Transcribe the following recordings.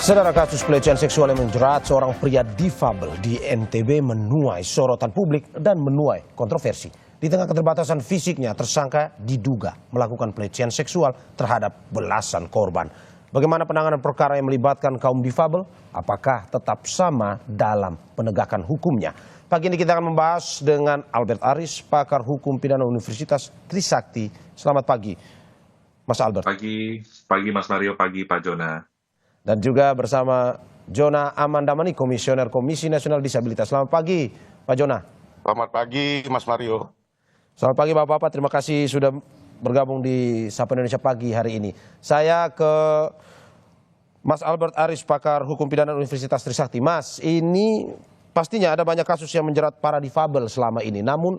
Saudara, kasus pelecehan seksual yang menjerat seorang pria difabel di NTB menuai sorotan publik dan menuai kontroversi. Di tengah keterbatasan fisiknya, tersangka diduga melakukan pelecehan seksual terhadap belasan korban. Bagaimana penanganan perkara yang melibatkan kaum difabel? Apakah tetap sama dalam penegakan hukumnya? Pagi ini kita akan membahas dengan Albert Aris, pakar hukum pidana Universitas Trisakti. Selamat pagi, Mas Albert. Pagi Mas Mario, pagi Pak Jona. Dan juga bersama Jona Amandamani, Komisioner Komisi Nasional Disabilitas. Selamat pagi, Pak Jona. Selamat pagi, Mas Mario. Selamat pagi, Bapak-Bapak. Terima kasih sudah bergabung di Sapa Indonesia Pagi hari ini. Saya ke Mas Albert Aris, pakar hukum pidana Universitas Trisakti. Mas, ini pastinya ada banyak kasus yang menjerat para difabel selama ini. Namun,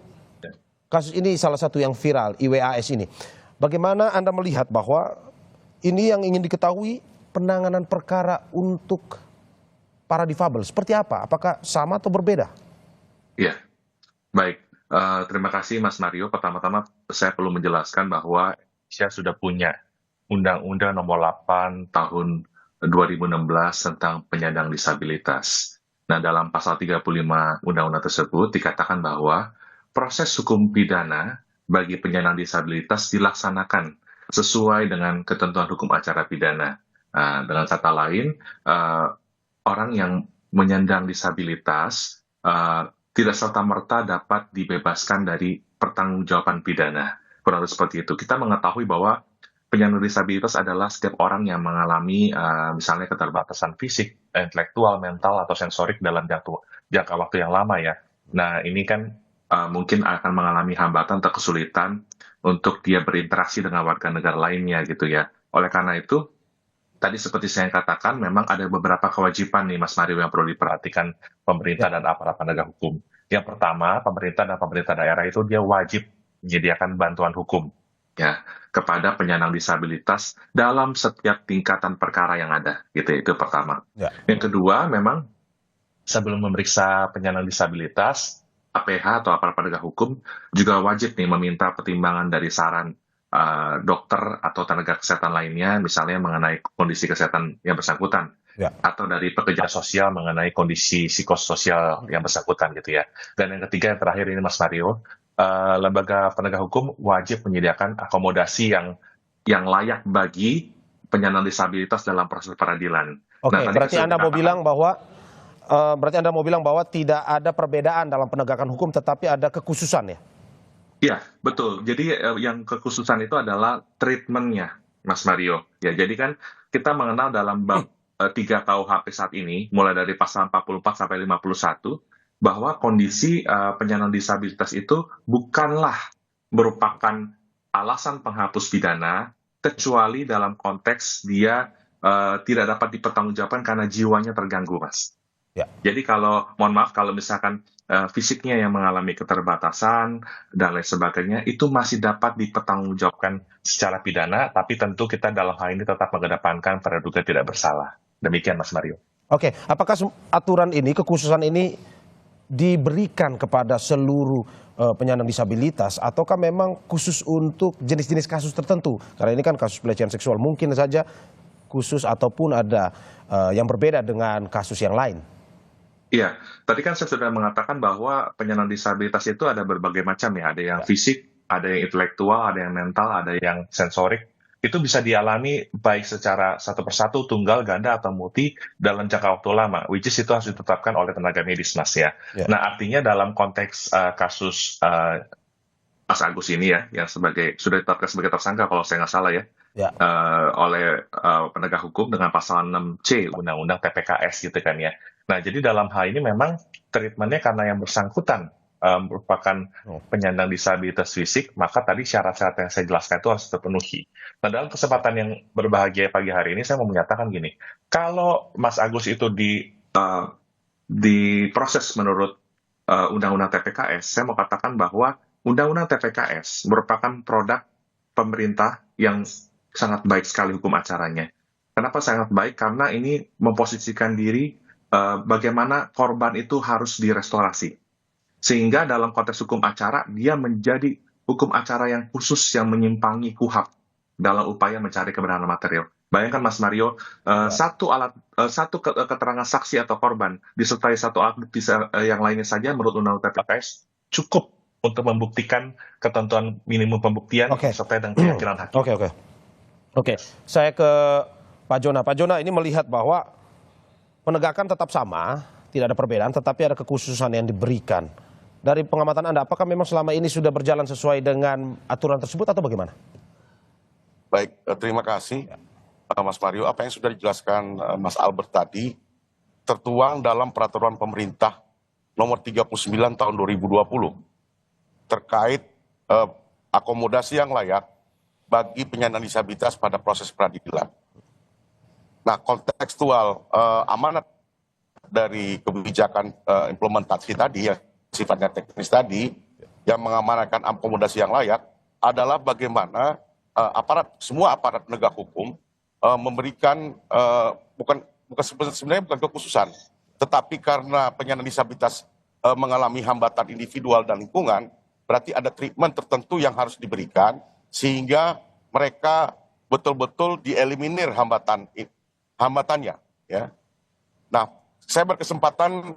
kasus ini salah satu yang viral, IWAS ini. Bagaimana Anda melihat bahwa ini yang ingin diketahui penanganan perkara untuk para difabel seperti apa? Apakah sama atau berbeda? Ya, baik. Terima kasih Mas Mario. Pertama-tama saya perlu menjelaskan bahwa Indonesia sudah punya Undang-Undang Nomor 8 Tahun 2016 tentang penyandang disabilitas. Nah, dalam pasal 35 Undang-Undang tersebut dikatakan bahwa proses hukum pidana bagi penyandang disabilitas dilaksanakan sesuai dengan ketentuan hukum acara pidana. Dengan kata lain, orang yang menyandang disabilitas tidak serta-merta dapat dibebaskan dari pertanggungjawaban pidana. Kurang lebih seperti itu. Kita mengetahui bahwa penyandang disabilitas adalah setiap orang yang mengalami misalnya keterbatasan fisik, intelektual, mental, atau sensorik dalam jangka waktu yang lama ya. Nah, ini kan mungkin akan mengalami hambatan atau kesulitan untuk dia berinteraksi dengan warga negara lainnya gitu ya. Oleh karena itu, tadi seperti saya katakan, memang ada beberapa kewajiban nih Mas Mario yang perlu diperhatikan pemerintah dan aparat penegak hukum. Yang pertama, pemerintah dan pemerintah daerah itu dia wajib menyediakan bantuan hukum ya kepada penyandang disabilitas dalam setiap tingkatan perkara yang ada. Gitu, itu pertama. Ya. Yang kedua, memang sebelum memeriksa penyandang disabilitas, APH atau aparat penegak hukum juga wajib nih meminta pertimbangan dari saran dokter atau tenaga kesehatan lainnya, misalnya mengenai kondisi kesehatan yang bersangkutan, atau dari pekerja sosial mengenai kondisi psikososial yang bersangkutan gitu ya. Dan yang ketiga, yang terakhir ini Mas Mario, lembaga penegak hukum wajib menyediakan akomodasi yang layak bagi penyandang disabilitas dalam proses peradilan. Oke, nah, berarti Anda mau bilang bahwa tidak ada perbedaan dalam penegakan hukum, tetapi ada kekhususan ya? Iya, betul. Jadi yang kekhususan itu adalah treatment-nya, Mas Mario. Ya, jadi kan kita mengenal dalam bab 3 KUHP saat ini, mulai dari pasal 44 sampai 51, bahwa kondisi penyandang disabilitas itu bukanlah merupakan alasan penghapus pidana, kecuali dalam konteks dia tidak dapat dipertanggungjawabkan karena jiwanya terganggu, Mas. Ya. Jadi mohon maaf, kalau misalkan fisiknya yang mengalami keterbatasan dan lain sebagainya, itu masih dapat dipertanggungjawabkan secara pidana, tapi tentu kita dalam hal ini tetap mengedepankan praduga tidak bersalah. Demikian Mas Mario. Oke, apakah aturan ini, kekhususan ini diberikan kepada seluruh penyandang disabilitas, ataukah memang khusus untuk jenis-jenis kasus tertentu? Karena ini kan kasus pelecehan seksual, mungkin saja khusus ataupun ada yang berbeda dengan kasus yang lain. Iya, tadi kan saya sudah mengatakan bahwa penyandang disabilitas itu ada berbagai macam ya. Ada yang fisik, ada yang intelektual, ada yang mental, ada yang sensorik. Itu bisa dialami baik secara satu persatu, tunggal, ganda, atau multi dalam jangka waktu lama. Which is itu harus ditetapkan oleh tenaga medis, Mas ya. Nah, artinya dalam konteks kasus Mas Agus ini ya, yang sudah ditetapkan sebagai tersangka kalau saya nggak salah ya. Oleh penegak hukum dengan pasal 6C Undang-Undang TPKS gitu kan ya. Nah, jadi dalam hal ini memang treatmentnya karena yang bersangkutan merupakan penyandang disabilitas fisik, maka tadi syarat-syarat yang saya jelaskan itu harus terpenuhi. Nah, dalam kesempatan yang berbahagia pagi hari ini, saya mau menyatakan gini, kalau Mas Agus itu diproses menurut Undang-Undang TPKS, saya mau katakan bahwa Undang-Undang TPKS merupakan produk pemerintah yang sangat baik sekali hukum acaranya. Kenapa sangat baik? Karena ini memposisikan diri bagaimana korban itu harus direstorasi. Sehingga dalam konteks hukum acara, dia menjadi hukum acara yang khusus yang menyimpangi KUHP dalam upaya mencari kebenaran material. Bayangkan Mas Mario, keterangan saksi atau korban disertai satu alat bukti yang lainnya saja menurut Undang-Undang TPS cukup untuk membuktikan ketentuan minimum pembuktian Oke. disertai dengan keyakinan hakim. Oke. Saya ke Pak Jona. Pak Jona ini melihat bahwa penegakan tetap sama, tidak ada perbedaan, tetapi ada kekhususan yang diberikan. Dari pengamatan Anda, apakah memang selama ini sudah berjalan sesuai dengan aturan tersebut atau bagaimana? Baik, terima kasih Mas Mario. Apa yang sudah dijelaskan Mas Albert tadi tertuang dalam peraturan pemerintah nomor 39 tahun 2020 terkait akomodasi yang layak bagi penyandang disabilitas pada proses peradilan. Nah, kontekstual amanat dari kebijakan implementasi tadi yang sifatnya teknis tadi yang mengamanatkan akomodasi yang layak adalah bagaimana semua aparat penegak hukum memberikan sebenarnya bukan kekhususan, tetapi karena penyandang disabilitas mengalami hambatan individual dan lingkungan, berarti ada treatment tertentu yang harus diberikan sehingga mereka betul-betul dieliminir hambatannya. Ya. Nah, saya berkesempatan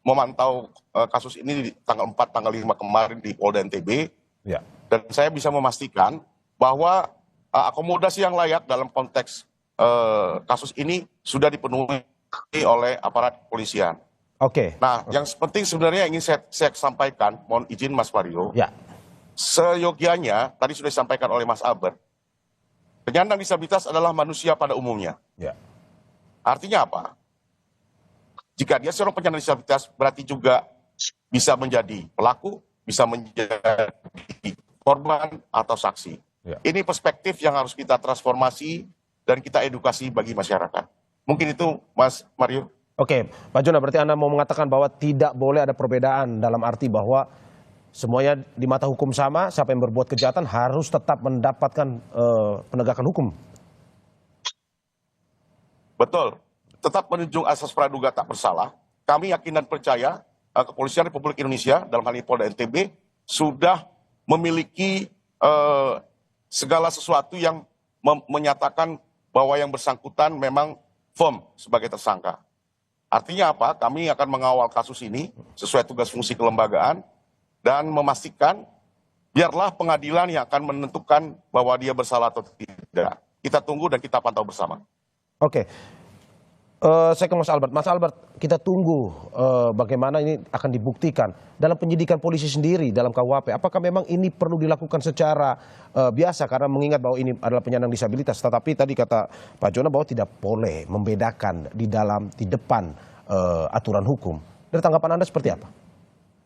memantau kasus ini di tanggal 4, tanggal 5 kemarin di Polda NTB, Ya. dan saya bisa memastikan bahwa akomodasi yang layak dalam konteks kasus ini sudah dipenuhi oleh aparat kepolisian. Oke. Nah, yang penting sebenarnya ingin saya sampaikan, mohon izin Mas Mario, Ya. seyogianya tadi sudah disampaikan oleh Mas Albert, penyandang disabilitas adalah manusia pada umumnya. Ya. Artinya apa? Jika dia seorang penyandang disabilitas, berarti juga bisa menjadi pelaku, bisa menjadi korban atau saksi. Ya. Ini perspektif yang harus kita transformasi dan kita edukasi bagi masyarakat. Mungkin itu, Mas Mario. Oke, Pak Jona, berarti Anda mau mengatakan bahwa tidak boleh ada perbedaan dalam arti bahwa semuanya di mata hukum sama, siapa yang berbuat kejahatan harus tetap mendapatkan penegakan hukum. Betul. Tetap menunjung asas praduga tak bersalah. Kami yakin dan percaya Kepolisian Republik Indonesia, dalam hal ini Polda NTB, sudah memiliki segala sesuatu yang menyatakan bahwa yang bersangkutan memang firm sebagai tersangka. Artinya apa? Kami akan mengawal kasus ini sesuai tugas fungsi kelembagaan dan memastikan biarlah pengadilan yang akan menentukan bahwa dia bersalah atau tidak. Kita tunggu dan kita pantau bersama. Oke. Saya ke Mas Albert. Mas Albert, kita tunggu bagaimana ini akan dibuktikan. Dalam penyidikan polisi sendiri, dalam KUHP, apakah memang ini perlu dilakukan secara biasa karena mengingat bahwa ini adalah penyandang disabilitas. Tetapi tadi kata Pak Jona bahwa tidak boleh membedakan di depan aturan hukum. Dari tanggapan Anda seperti apa?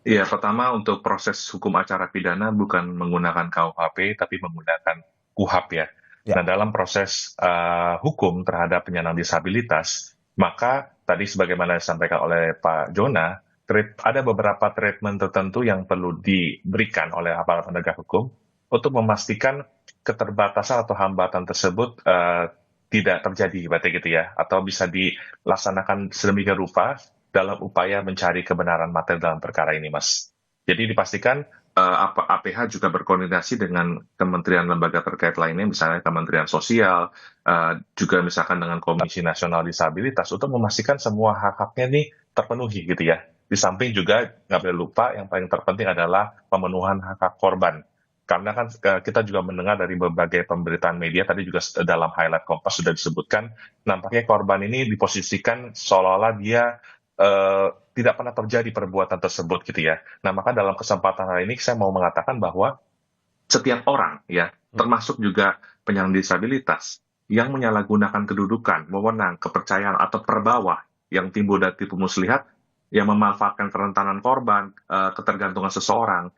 Iya, pertama untuk proses hukum acara pidana bukan menggunakan KUHP, tapi menggunakan KUHAP ya. Ya. Nah, dalam proses hukum terhadap penyandang disabilitas, maka tadi sebagaimana disampaikan oleh Pak Jona, ada beberapa treatment tertentu yang perlu diberikan oleh aparat penegak hukum untuk memastikan keterbatasan atau hambatan tersebut tidak terjadi, berarti gitu ya, atau bisa dilaksanakan sedemikian rupa dalam upaya mencari kebenaran materi dalam perkara ini, Mas. Jadi dipastikan APH juga berkoordinasi dengan kementerian lembaga terkait lainnya, misalnya Kementerian Sosial, juga misalkan dengan Komisi Nasional Disabilitas, untuk memastikan semua hak-haknya ini terpenuhi gitu ya. Di samping juga nggak boleh lupa yang paling terpenting adalah pemenuhan hak-hak korban. Karena kan kita juga mendengar dari berbagai pemberitaan media, tadi juga dalam highlight Kompas sudah disebutkan, nampaknya korban ini diposisikan seolah-olah dia tidak pernah terjadi perbuatan tersebut gitu ya. Nah, maka dalam kesempatan hari ini saya mau mengatakan bahwa setiap orang ya, termasuk juga penyandang disabilitas yang menyalahgunakan kedudukan, wewenang, kepercayaan atau perbawah yang timbul dari tipu muslihat yang memanfaatkan kerentanan korban, ketergantungan seseorang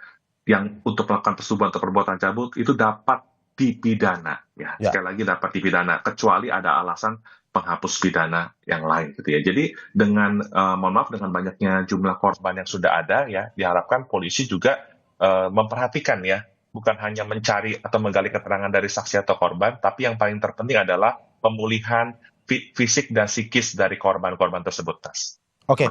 yang untuk melakukan persetubuhan atau perbuatan cabul itu dapat dipidana ya. Sekali lagi dapat dipidana kecuali ada alasan penghapus pidana yang lain gitu ya. Jadi dengan mohon maaf dengan banyaknya jumlah korban yang sudah ada ya, diharapkan polisi juga memperhatikan ya, bukan hanya mencari atau menggali keterangan dari saksi atau korban, tapi yang paling terpenting adalah pemulihan fisik dan psikis dari korban-korban tersebut, Mas. Oke.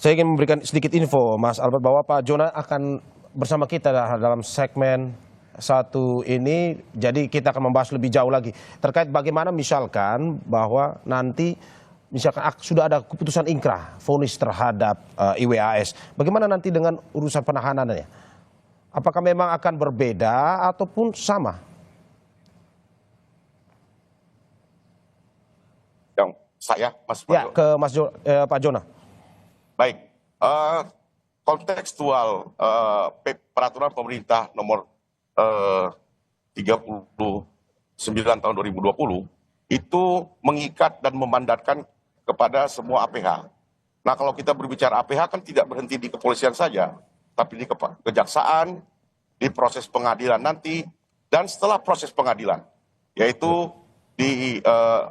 Saya ingin memberikan sedikit info Mas Albert bahwa Pak Jona akan bersama kita dalam segmen satu ini, jadi kita akan membahas lebih jauh lagi terkait bagaimana misalkan bahwa nanti misalkan sudah ada keputusan ingkrah vonis terhadap IWAS, bagaimana nanti dengan urusan penahanannya? Apakah memang akan berbeda ataupun sama? Yang saya, Mas Ya, Mario. ke Pak Jona. Baik, kontekstual peraturan pemerintah nomor 39 tahun 2020 itu mengikat dan memandatkan kepada semua APH. Nah, kalau kita berbicara APH kan tidak berhenti di kepolisian saja, tapi di kejaksaan, di proses pengadilan nanti, dan setelah proses pengadilan, yaitu di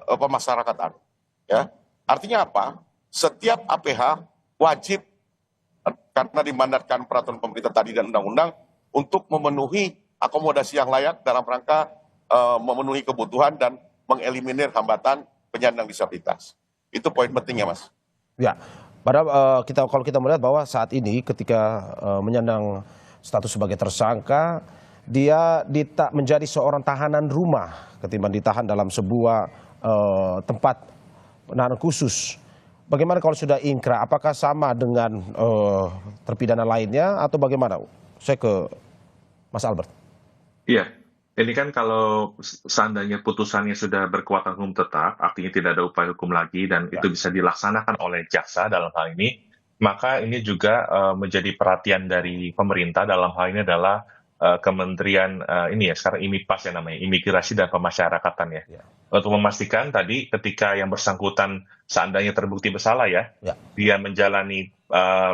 pemasyarakatan. Ya, artinya apa? Setiap APH wajib, karena dimandatkan peraturan pemerintah tadi dan undang-undang, untuk memenuhi akomodasi yang layak dalam rangka memenuhi kebutuhan dan mengeliminir hambatan penyandang disabilitas. Itu poin pentingnya, Mas. Ya, padahal kalau kita melihat bahwa saat ini ketika menyandang status sebagai tersangka, dia menjadi seorang tahanan rumah ketimbang ditahan dalam sebuah tempat penahanan khusus. Bagaimana kalau sudah ingkrah? Apakah sama dengan terpidana lainnya atau bagaimana? Saya ke Mas Albert. Iya, ini kan kalau seandainya putusannya sudah berkekuatan hukum tetap, artinya tidak ada upaya hukum lagi dan itu bisa dilaksanakan oleh jaksa dalam hal ini, maka ini juga menjadi perhatian dari pemerintah dalam hal ini adalah Kementerian ini ya sekarang IMIPAS ya namanya, Imigrasi dan Pemasyarakatan ya. Untuk memastikan tadi ketika yang bersangkutan seandainya terbukti bersalah ya, dia menjalani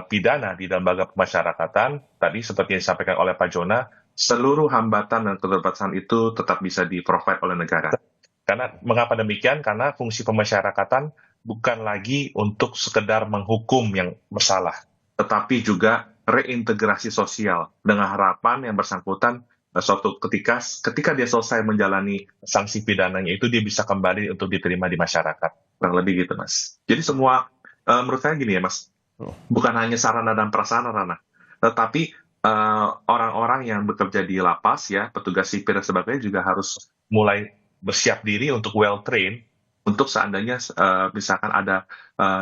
pidana di dalam lembaga pemasyarakatan, tadi seperti yang disampaikan oleh Pak Jona, seluruh hambatan dan keterbatasan itu tetap bisa di-provide oleh negara. Karena mengapa demikian? Karena fungsi pemasyarakatan bukan lagi untuk sekedar menghukum yang bersalah, tetapi juga reintegrasi sosial dengan harapan yang bersangkutan suatu ketika dia selesai menjalani sanksi pidananya itu dia bisa kembali untuk diterima di masyarakat. Kurang lebih gitu, Mas. Jadi semua menurut saya gini ya, Mas. Bukan hanya sarana dan prasarana, tetapi orang-orang yang bekerja di lapas ya, petugas sipil dan sebagainya juga harus mulai bersiap diri untuk well trained untuk seandainya misalkan ada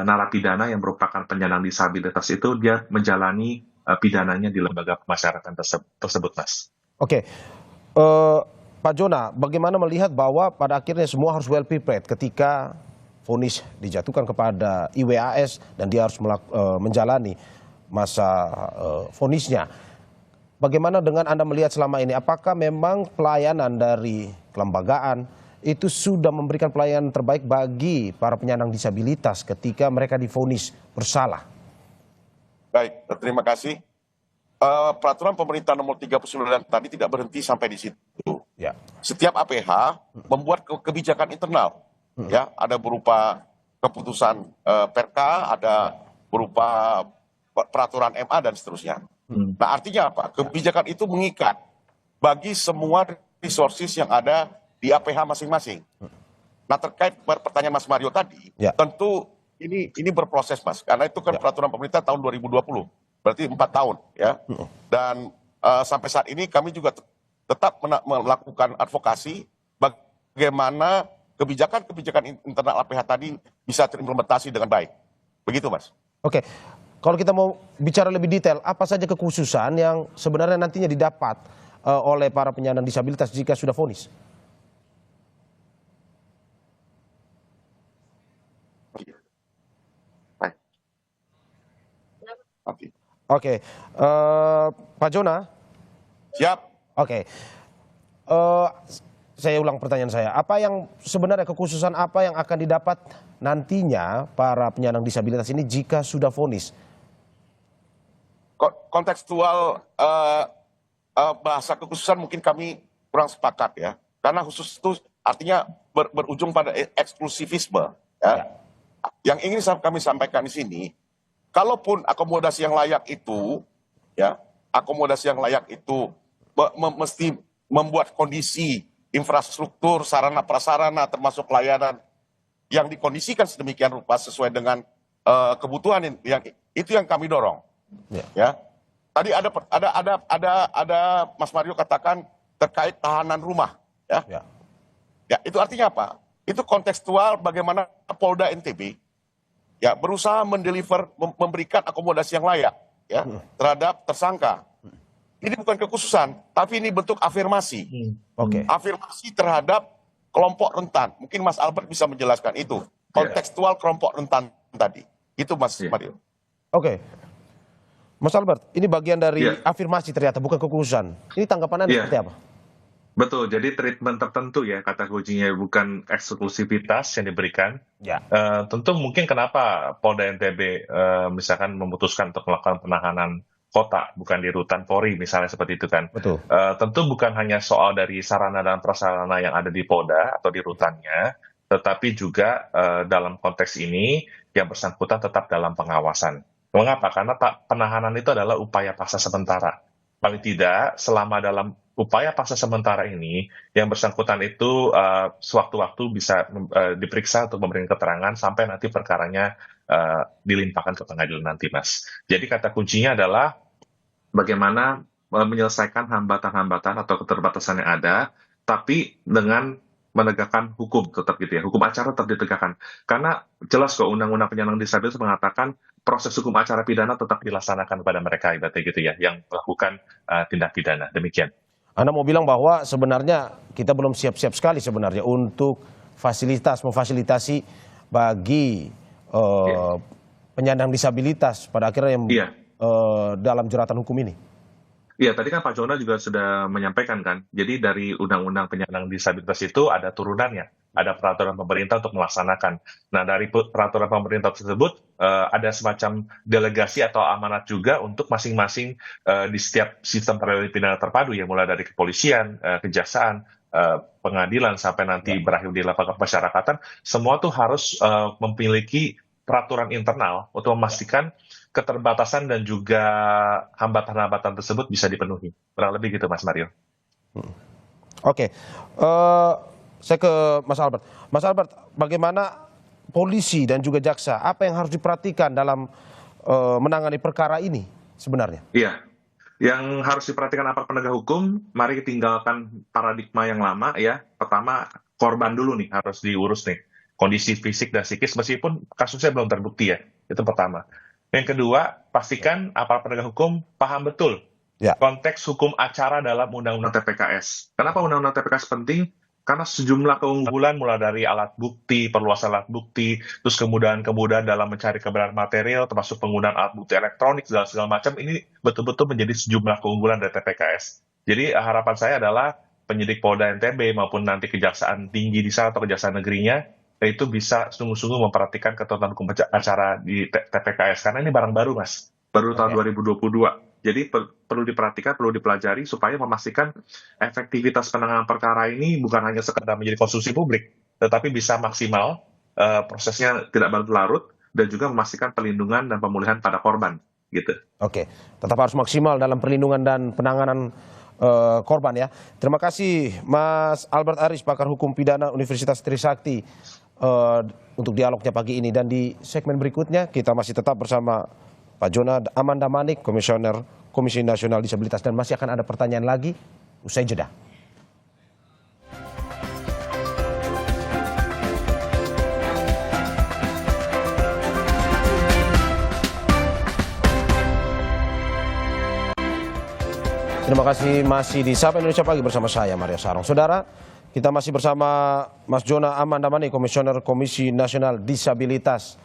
narapidana yang merupakan penyandang disabilitas itu dia menjalani pidananya di lembaga pemasyarakatan tersebut, Mas. Oke, Pak Jona, bagaimana melihat bahwa pada akhirnya semua harus well prepared ketika vonis dijatuhkan kepada IWAS dan dia harus menjalani masa vonisnya. Bagaimana dengan Anda melihat selama ini? Apakah memang pelayanan dari kelembagaan itu sudah memberikan pelayanan terbaik bagi para penyandang disabilitas ketika mereka divonis bersalah? Baik, terima kasih. Peraturan pemerintah nomor 39 tadi tidak berhenti sampai di situ. Ya. Setiap APH membuat kebijakan internal. Ya, ada berupa keputusan Perka, ada berupa peraturan MA dan seterusnya. Nah, artinya apa? Kebijakan itu mengikat bagi semua resources yang ada di APH masing-masing. Nah, terkait pertanyaan Mas Mario tadi, tentu ini berproses, Mas, karena itu kan peraturan pemerintah tahun 2020, berarti 4 tahun, ya. Dan sampai saat ini kami juga tetap melakukan advokasi bagaimana kebijakan-kebijakan internal APH tadi bisa terimplementasi dengan baik. Begitu, Mas. Oke. Kalau kita mau bicara lebih detail, apa saja kekhususan yang sebenarnya nantinya didapat oleh para penyandang disabilitas jika sudah vonis? Oke, Pak Jona. Siap. Oke, saya ulang pertanyaan saya. Apa yang sebenarnya kekhususan apa yang akan didapat nantinya para penyandang disabilitas ini jika sudah vonis? Kontekstual bahasa kekhususan mungkin kami kurang sepakat ya, karena khusus itu artinya berujung pada eksklusivisme. Ya. Yang ingin kami sampaikan di sini, kalaupun akomodasi yang layak itu, ya akomodasi yang layak itu mesti membuat kondisi infrastruktur, sarana prasarana termasuk layanan yang dikondisikan sedemikian rupa sesuai dengan kebutuhan yang itu yang kami dorong. Ya. Tadi ada Mas Mario katakan terkait tahanan rumah. Ya, Ya. ya itu artinya apa? Itu kontekstual bagaimana Polda NTB ya berusaha memberikan akomodasi yang layak ya terhadap tersangka. Ini bukan kekhususan, tapi ini bentuk afirmasi. Oke. Afirmasi terhadap kelompok rentan. Mungkin Mas Albert bisa menjelaskan itu. Kontekstual kelompok rentan tadi. Itu Mas Mario. Oke. Mas Albert, ini bagian dari afirmasi ternyata, bukan kekhususan. Ini tanggapan Anda seperti apa? Betul, jadi treatment tertentu ya kata kuncinya, bukan eksklusivitas yang diberikan. Ya. Tentu mungkin kenapa Polda NTB misalkan memutuskan untuk melakukan penahanan kota, bukan di rutan Polri misalnya seperti itu kan. Betul. Tentu bukan hanya soal dari sarana dan prasarana yang ada di Polda atau di rutannya, tetapi juga dalam konteks ini yang bersangkutan tetap dalam pengawasan. Mengapa? Karena penahanan itu adalah upaya paksa sementara. Paling tidak selama dalam upaya paksa sementara ini, yang bersangkutan itu sewaktu-waktu bisa diperiksa untuk memberikan keterangan sampai nanti perkaranya dilimpahkan ke pengadilan nanti, Mas. Jadi kata kuncinya adalah bagaimana menyelesaikan hambatan-hambatan atau keterbatasan yang ada, tapi dengan menegakkan hukum tetap gitu ya, hukum acara tetap ditegakkan. Karena jelas kok Undang-Undang Penyandang Disabilitas mengatakan proses hukum acara pidana tetap dilaksanakan kepada mereka, ibaratnya gitu ya, yang melakukan tindak pidana. Demikian. Anda mau bilang bahwa sebenarnya kita belum siap-siap sekali sebenarnya untuk memfasilitasi bagi penyandang disabilitas pada akhirnya yang dalam jeratan hukum ini. Iya, tadi kan Pak Jona juga sudah menyampaikan kan, jadi dari Undang-Undang Penyandang Disabilitas itu ada turunannya, ada peraturan pemerintah untuk melaksanakan. Nah, dari peraturan pemerintah tersebut ada semacam delegasi atau amanat juga untuk masing-masing di setiap sistem peradilan pidana terpadu ya, mulai dari kepolisian, kejaksaan, pengadilan sampai nanti berakhir di level kemasyarakatan, semua tuh harus memiliki peraturan internal untuk memastikan keterbatasan dan juga hambatan-hambatan tersebut bisa dipenuhi. Kurang lebih gitu, Mas Mario. Oke. Saya ke Mas Albert. Mas Albert, bagaimana polisi dan juga jaksa, apa yang harus diperhatikan dalam menangani perkara ini sebenarnya? Iya, yang harus diperhatikan aparat penegak hukum, mari tinggalkan paradigma yang lama ya. Pertama, korban dulu nih harus diurus nih. Kondisi fisik dan psikis meskipun kasusnya belum terbukti ya. Itu pertama. Yang kedua, pastikan aparat penegak hukum paham betul konteks hukum acara dalam Undang-Undang TPKS. Kenapa Undang-Undang TPKS penting? Karena sejumlah keunggulan mulai dari alat bukti, perluasan alat bukti, terus kemudahan-kemudahan dalam mencari kebenaran material, termasuk penggunaan alat bukti elektronik, segala macam, ini betul-betul menjadi sejumlah keunggulan dari TPKS. Jadi harapan saya adalah penyidik Polda NTB maupun nanti Kejaksaan Tinggi di sana atau Kejaksaan Negerinya, itu bisa sungguh-sungguh memperhatikan ketentuan hukum acara di TPKS. Karena ini barang baru, Mas. Baru tahun 2022. Jadi perlu diperhatikan, perlu dipelajari supaya memastikan efektivitas penanganan perkara ini bukan hanya sekedar menjadi konsumsi publik, tetapi bisa maksimal, prosesnya tidak berlarut, dan juga memastikan perlindungan dan pemulihan pada korban. Gitu. Oke, tetap harus maksimal dalam perlindungan dan penanganan korban ya. Terima kasih Mas Albert Aris, pakar hukum pidana Universitas Trisakti, untuk dialognya pagi ini. Dan di segmen berikutnya kita masih tetap bersama Pak Jona Amanda Manik, Komisioner Komisi Nasional Disabilitas, dan masih akan ada pertanyaan lagi usai jeda. Terima kasih masih di Sapa Indonesia Pagi bersama saya Mario Sarong. Saudara, kita masih bersama Mas Jona Amanda Manik, Komisioner Komisi Nasional Disabilitas.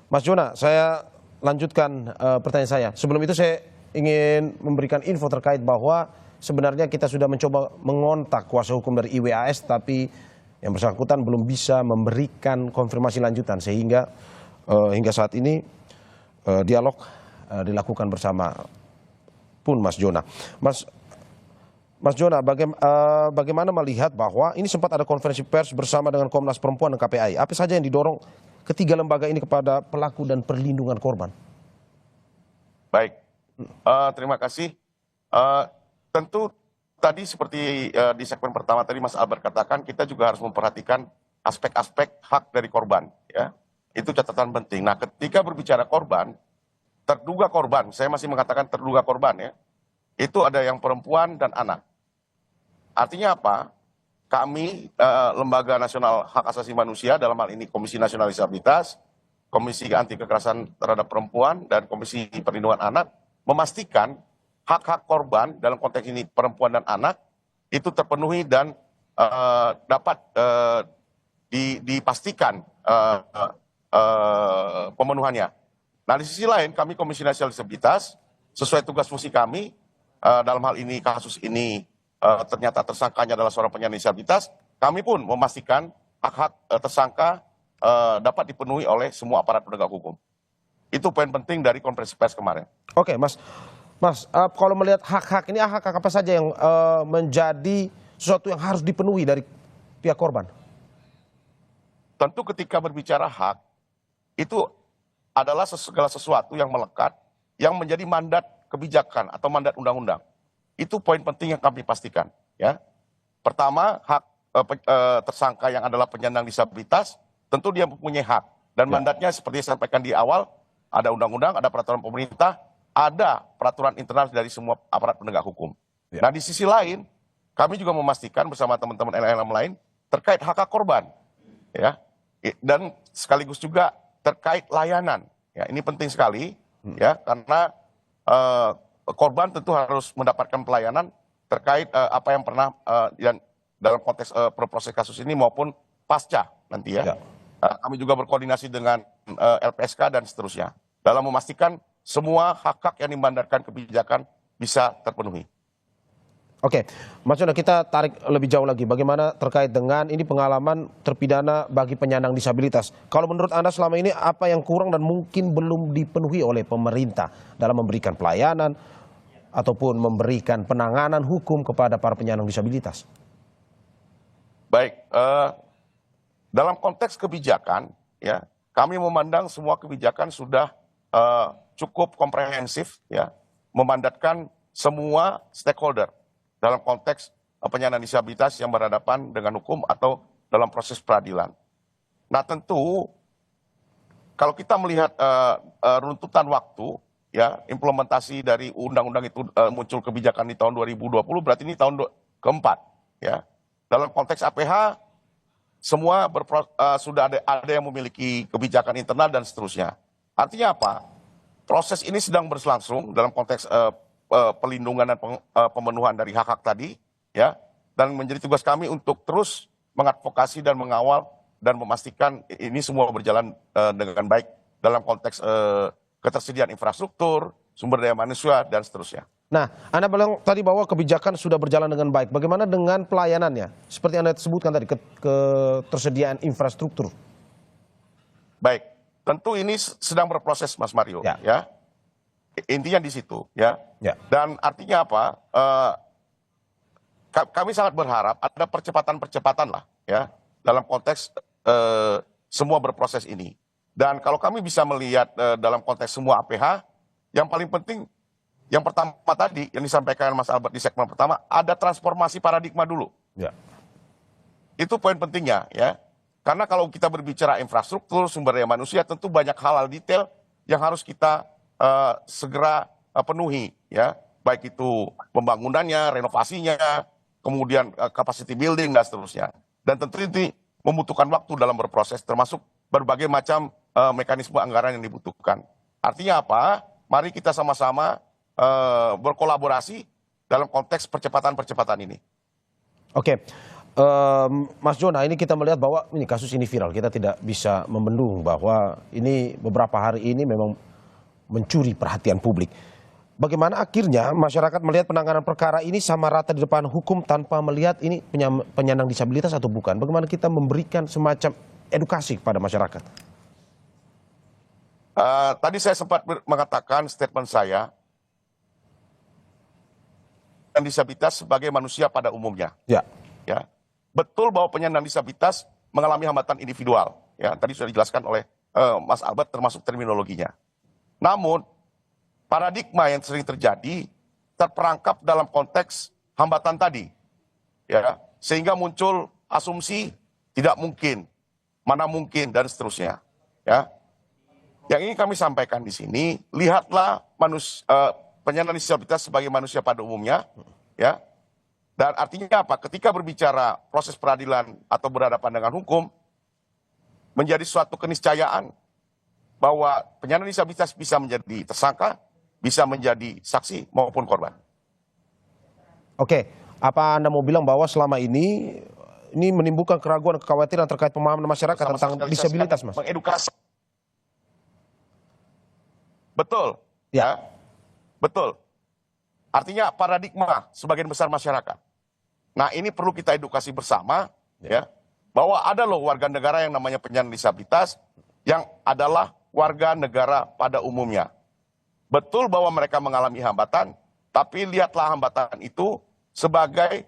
Mas Jona, saya lanjutkan pertanyaan saya. Sebelum itu saya ingin memberikan info terkait bahwa sebenarnya kita sudah mencoba mengontak kuasa hukum dari IWAS, tapi yang bersangkutan belum bisa memberikan konfirmasi lanjutan, sehingga hingga saat ini dialog dilakukan bersama pun Mas Jona. Mas Jona, bagaimana melihat bahwa ini sempat ada konferensi pers bersama dengan Komnas Perempuan dan KPAI. Apa saja yang didorong ketiga lembaga ini kepada pelaku dan perlindungan korban? Baik, terima kasih. Tentu tadi seperti di segmen pertama tadi Mas Albert katakan, kita juga harus memperhatikan aspek-aspek hak dari korban. Ya, itu catatan penting. Nah, ketika berbicara korban, terduga korban, saya masih mengatakan terduga korban ya, itu ada yang perempuan dan anak. Artinya apa? Kami, Lembaga Nasional Hak Asasi Manusia, dalam hal ini Komisi Nasional Disabilitas, Komisi Anti Kekerasan Terhadap Perempuan, dan Komisi Perlindungan Anak, memastikan hak-hak korban, dalam konteks ini perempuan dan anak, itu terpenuhi dan dapat dipastikan pemenuhannya. Nah, di sisi lain, kami Komisi Nasional Disabilitas, sesuai tugas fungsi kami, dalam hal ini kasus ini ternyata tersangkanya adalah seorang penyandang disabilitas, kami pun memastikan hak-hak tersangka dapat dipenuhi oleh semua aparat penegak hukum. Itu poin penting dari konferensi pers kemarin. Oke, Mas. Mas, kalau melihat hak-hak ini, hak-hak apa saja yang menjadi sesuatu yang harus dipenuhi dari pihak korban? Tentu ketika berbicara hak, itu adalah segala sesuatu yang melekat, yang menjadi mandat kebijakan atau mandat undang-undang. Itu poin penting yang kami pastikan. Ya. Pertama, hak tersangka yang adalah penyandang disabilitas, tentu dia mempunyai hak. Dan mandatnya seperti yang disampaikan di awal, ada undang-undang, ada peraturan pemerintah, ada peraturan internal dari semua aparat penegak hukum. Ya. Nah, di sisi lain, kami juga memastikan bersama teman-teman LLM lain terkait hak korban. Ya. Dan sekaligus juga terkait layanan. Ya, ini penting sekali, ya, karena korban tentu harus mendapatkan pelayanan terkait apa yang pernah dalam konteks proses kasus ini maupun pasca nanti ya. Kami juga berkoordinasi dengan LPSK dan seterusnya dalam memastikan semua hak-hak yang dimandatkan kebijakan bisa terpenuhi. Oke, Mas Yono, kita tarik lebih jauh lagi. Bagaimana terkait dengan ini pengalaman terpidana bagi penyandang disabilitas? Kalau menurut Anda selama ini apa yang kurang dan mungkin belum dipenuhi oleh pemerintah dalam memberikan pelayanan ataupun memberikan penanganan hukum kepada para penyandang disabilitas? Baik, dalam konteks kebijakan, ya, kami memandang semua kebijakan sudah cukup komprehensif, ya, memandatkan semua stakeholder dalam konteks penyandang disabilitas yang berhadapan dengan hukum atau dalam proses peradilan. Nah, tentu kalau kita melihat runtutan waktu, ya, implementasi dari undang-undang itu muncul kebijakan di tahun 2020, berarti ini tahun keempat, ya. Dalam konteks APH, semua sudah ada yang memiliki kebijakan internal dan seterusnya. Artinya apa? Proses ini sedang berlangsung dalam konteks pelindungan dan pemenuhan dari hak-hak tadi, ya, dan menjadi tugas kami untuk terus mengadvokasi dan mengawal dan memastikan ini semua berjalan dengan baik dalam konteks ketersediaan infrastruktur, sumber daya manusia dan seterusnya. Nah, Anda bilang tadi bahwa kebijakan sudah berjalan dengan baik. Bagaimana dengan pelayanannya? Seperti Anda sebutkan tadi, ketersediaan infrastruktur. Baik, tentu ini sedang berproses, Mas Mario. Ya. Intinya di situ, ya. Dan artinya apa? Kami sangat berharap ada percepatan-percepatan lah, ya, dalam konteks semua berproses ini. Dan kalau kami bisa melihat dalam konteks semua APH, yang paling penting, yang pertama tadi yang disampaikan Mas Albert di segmen pertama, ada transformasi paradigma dulu. Ya. Itu poin pentingnya, ya. Karena kalau kita berbicara infrastruktur, sumber daya manusia, tentu banyak hal-hal detail yang harus kita segera penuhi, ya, baik itu pembangunannya, renovasinya, kemudian capacity building dan seterusnya. Dan tentu ini membutuhkan waktu dalam berproses, termasuk berbagai macam mekanisme anggaran yang dibutuhkan. Artinya apa? Mari kita sama-sama berkolaborasi dalam konteks percepatan-percepatan ini. Oke. Mas Jona, ini kita melihat bahwa ini kasus ini viral. Kita tidak bisa membendung bahwa ini beberapa hari ini memang mencuri perhatian publik. Bagaimana akhirnya masyarakat melihat penanganan perkara ini sama rata di depan hukum tanpa melihat ini penyandang disabilitas atau bukan? Bagaimana kita memberikan semacam edukasi kepada masyarakat? Tadi saya sempat mengatakan statement saya, penyandang disabilitas sebagai manusia pada umumnya. Ya. Betul bahwa penyandang disabilitas mengalami hambatan individual. Ya, tadi sudah dijelaskan oleh Mas Albert termasuk terminologinya. Namun, paradigma yang sering terjadi terperangkap dalam konteks hambatan tadi. Ya, sehingga muncul asumsi tidak mungkin, mana mungkin, dan seterusnya. Ya. Yang ingin kami sampaikan di sini, lihatlah penyandang disabilitas sebagai manusia pada umumnya, ya. Dan artinya apa? Ketika berbicara proses peradilan atau berhadapan dengan hukum, menjadi suatu keniscayaan bahwa penyandang disabilitas bisa menjadi tersangka, bisa menjadi saksi maupun korban. Oke, apa Anda mau bilang bahwa selama ini menimbulkan keraguan, kekhawatiran terkait pemahaman masyarakat tentang disabilitas, Mas? Mengedukasi. Betul. Ya. Betul. Artinya paradigma sebagian besar masyarakat. Nah, ini perlu kita edukasi bersama, ya, bahwa ada loh warga negara yang namanya penyandang disabilitas yang adalah warga negara pada umumnya. Betul bahwa mereka mengalami hambatan, tapi lihatlah hambatan itu sebagai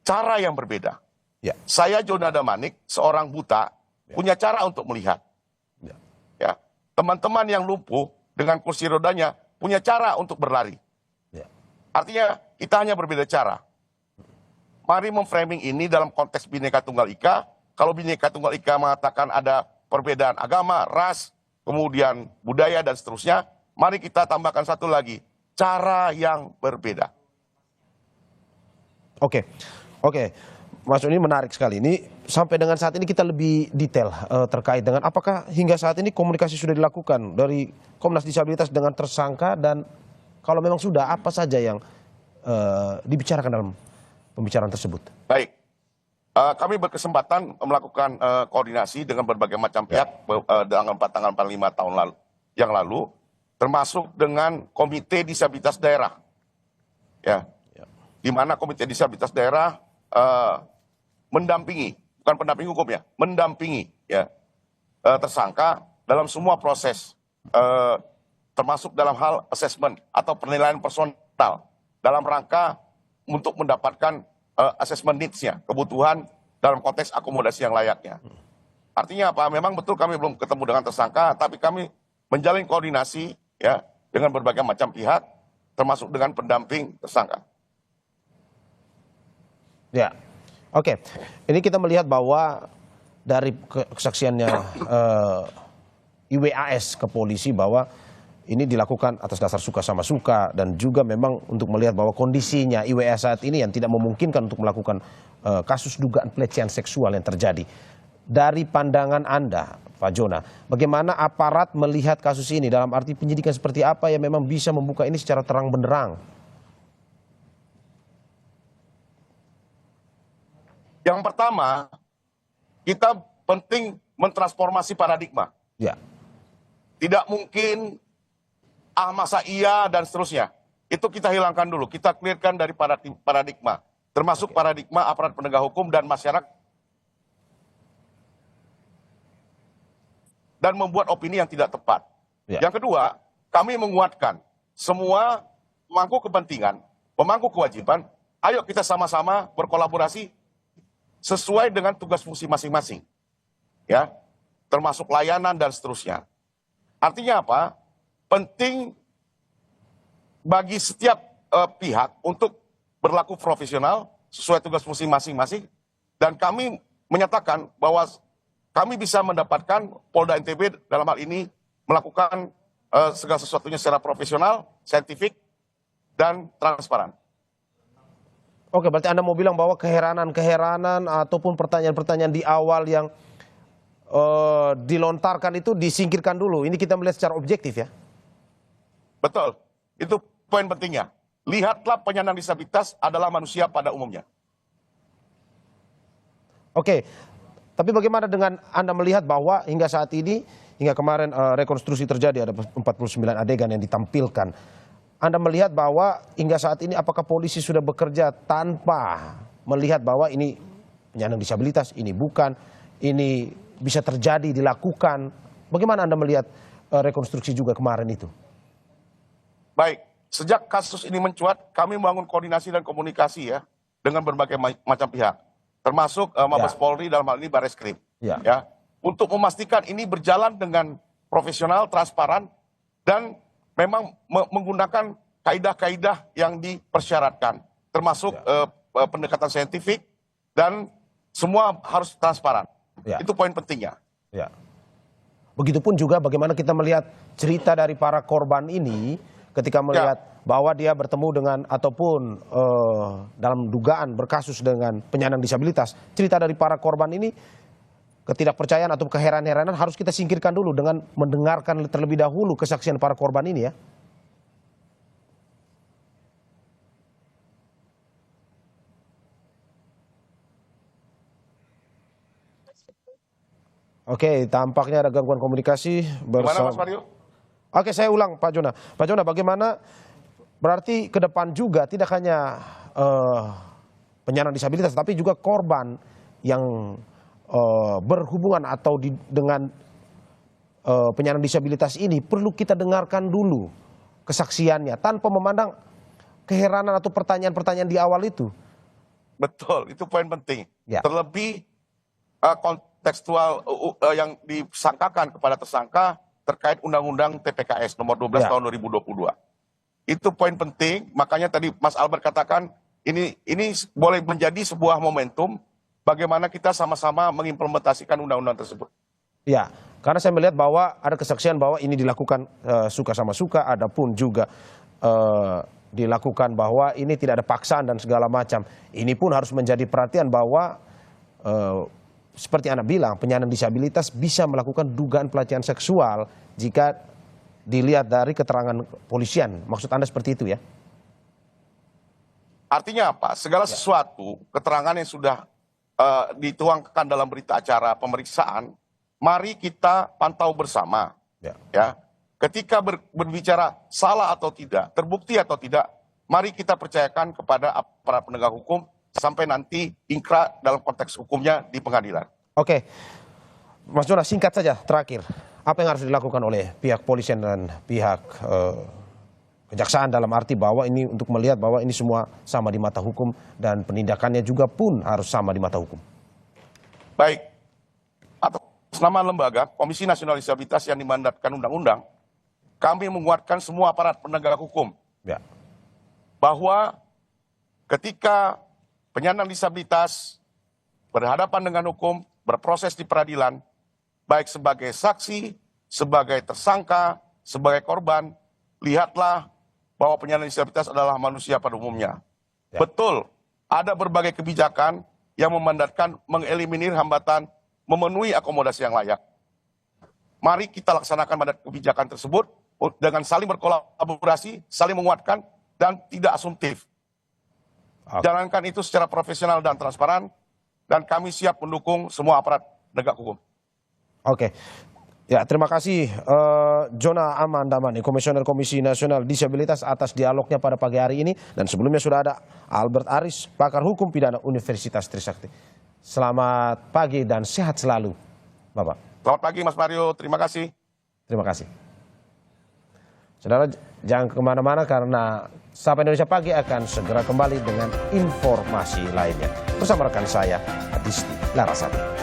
cara yang berbeda. Ya. Saya Jonada Manik, seorang buta, punya cara untuk melihat. Ya. Teman-teman yang lumpuh dengan kursi rodanya punya cara untuk berlari. Ya. Artinya kita hanya berbeda cara. Mari memframing ini dalam konteks Bhinneka Tunggal Ika. Kalau Bhinneka Tunggal Ika mengatakan ada perbedaan agama, ras, kemudian budaya dan seterusnya, mari kita tambahkan satu lagi, cara yang berbeda. Oke. Mas ini menarik sekali. Ini sampai dengan saat ini kita lebih detail terkait dengan apakah hingga saat ini komunikasi sudah dilakukan dari Komnas Disabilitas dengan tersangka, dan kalau memang sudah, apa saja yang dibicarakan dalam pembicaraan tersebut? Baik, kami berkesempatan melakukan koordinasi dengan berbagai macam pihak dengan tanggal 45 tahun yang lalu, termasuk dengan Komite Disabilitas Daerah, ya, di mana Komite Disabilitas Daerah mendampingi, bukan pendamping hukum ya, mendampingi ya tersangka dalam semua proses, termasuk dalam hal assessment atau penilaian personal dalam rangka untuk mendapatkan assessment needs-nya, kebutuhan dalam konteks akomodasi yang layaknya. Artinya apa? Memang betul kami belum ketemu dengan tersangka, tapi kami menjalin koordinasi ya dengan berbagai macam pihak, termasuk dengan pendamping tersangka. Ya, oke. Ini kita melihat bahwa dari kesaksiannya IWAS ke polisi bahwa ini dilakukan atas dasar suka sama suka, dan juga memang untuk melihat bahwa kondisinya IWAS saat ini yang tidak memungkinkan untuk melakukan kasus dugaan pelecehan seksual yang terjadi. Dari pandangan Anda, Pak Jona, bagaimana aparat melihat kasus ini, dalam arti penyidikan seperti apa yang memang bisa membuka ini secara terang benderang? Yang pertama, kita penting mentransformasi paradigma. Ya. Tidak mungkin masa iya dan seterusnya. Itu kita hilangkan dulu, kita clearkan dari paradigma. Termasuk paradigma aparat penegak hukum dan masyarakat. Dan membuat opini yang tidak tepat. Ya. Yang kedua, kami menguatkan semua pemangku kepentingan, pemangku kewajiban, ayo kita sama-sama berkolaborasi sesuai dengan tugas fungsi masing-masing, ya, termasuk layanan dan seterusnya. Artinya apa? Penting bagi setiap pihak untuk berlaku profesional sesuai tugas fungsi masing-masing, dan kami menyatakan bahwa kami bisa mendapatkan Polda NTB dalam hal ini melakukan segala sesuatunya secara profesional, saintifik, dan transparan. Oke, berarti Anda mau bilang bahwa keheranan ataupun pertanyaan-pertanyaan di awal yang dilontarkan itu disingkirkan dulu. Ini kita melihat secara objektif ya? Betul, itu poin pentingnya. Lihatlah penyandang disabilitas adalah manusia pada umumnya. Oke, tapi bagaimana dengan Anda melihat bahwa hingga saat ini, hingga kemarin rekonstruksi terjadi, ada 49 adegan yang ditampilkan. Anda melihat bahwa hingga saat ini apakah polisi sudah bekerja tanpa melihat bahwa ini penyandang disabilitas, ini bukan, ini bisa terjadi, dilakukan. Bagaimana Anda melihat rekonstruksi juga kemarin itu? Baik, sejak kasus ini mencuat, kami membangun koordinasi dan komunikasi ya dengan berbagai macam pihak, termasuk Mabes Polri dalam hal ini Bareskrim, ya, untuk memastikan ini berjalan dengan profesional, transparan, dan memang menggunakan kaidah-kaidah yang dipersyaratkan, termasuk pendekatan saintifik, dan semua harus transparan. Ya. Itu poin pentingnya. Ya. Begitupun juga bagaimana kita melihat cerita dari para korban ini ketika melihat bahwa dia bertemu dengan ataupun dalam dugaan berkasus dengan penyandang disabilitas. Cerita dari para korban ini, ketidakpercayaan atau keheran-heranan harus kita singkirkan dulu dengan mendengarkan terlebih dahulu kesaksian para korban ini ya. Oke, tampaknya ada gangguan komunikasi Gimana Mas bersama. Mario? Oke, saya ulang Pak Jona. Pak Jona, bagaimana berarti ke depan juga tidak hanya penyandang disabilitas, tapi juga korban yang berhubungan atau dengan penyandang disabilitas ini perlu kita dengarkan dulu kesaksiannya tanpa memandang keheranan atau pertanyaan-pertanyaan di awal itu. Betul, itu poin penting. Ya. Terlebih kontekstual yang disangkakan kepada tersangka terkait Undang-Undang TPKS nomor 12 Ya. tahun 2022. Itu poin penting, makanya tadi Mas Albert katakan ini boleh menjadi sebuah momentum bagaimana kita sama-sama mengimplementasikan undang-undang tersebut. Ya, karena saya melihat bahwa ada kesaksian bahwa ini dilakukan suka sama suka, ada pun juga dilakukan bahwa ini tidak ada paksaan dan segala macam. Ini pun harus menjadi perhatian bahwa seperti Anda bilang, penyandang disabilitas bisa melakukan dugaan pelecehan seksual jika dilihat dari keterangan polisian. Maksud Anda seperti itu ya? Artinya apa? Segala sesuatu, keterangan yang sudah dituangkan dalam berita acara pemeriksaan, mari kita pantau bersama. Ya. Ketika berbicara salah atau tidak, terbukti atau tidak, mari kita percayakan kepada aparat penegak hukum sampai nanti ingkrah dalam konteks hukumnya di pengadilan. Oke, Mas Jonas, singkat saja terakhir. Apa yang harus dilakukan oleh pihak polisian dan pihak kejaksaan dalam arti bahwa ini untuk melihat bahwa ini semua sama di mata hukum dan penindakannya juga pun harus sama di mata hukum? Baik, atas nama lembaga Komisi Nasional Disabilitas yang dimandatkan undang-undang, kami menguatkan semua aparat penegak hukum Ya. bahwa ketika penyandang disabilitas berhadapan dengan hukum, berproses di peradilan, baik sebagai saksi, sebagai tersangka, sebagai korban, lihatlah bahwa penyandang disabilitas adalah manusia pada umumnya. Ya. Betul, ada berbagai kebijakan yang memandatkan mengeliminir hambatan, memenuhi akomodasi yang layak. Mari kita laksanakan mandat kebijakan tersebut dengan saling berkolaborasi, saling menguatkan, dan tidak asumtif. Jalankan itu secara profesional dan transparan, dan kami siap mendukung semua aparat penegak hukum. Oke. Ya, terima kasih Jona Aman Damani, Komisioner Komisi Nasional Disabilitas atas dialognya pada pagi hari ini. Dan sebelumnya sudah ada Albert Aris, pakar hukum pidana Universitas Trisakti. Selamat pagi dan sehat selalu, Bapak. Selamat pagi Mas Mario, terima kasih. Terima kasih. Saudara, jangan kemana-mana karena Sapa Indonesia Pagi akan segera kembali dengan informasi lainnya. Bersama rekan saya, Adisti Larasati.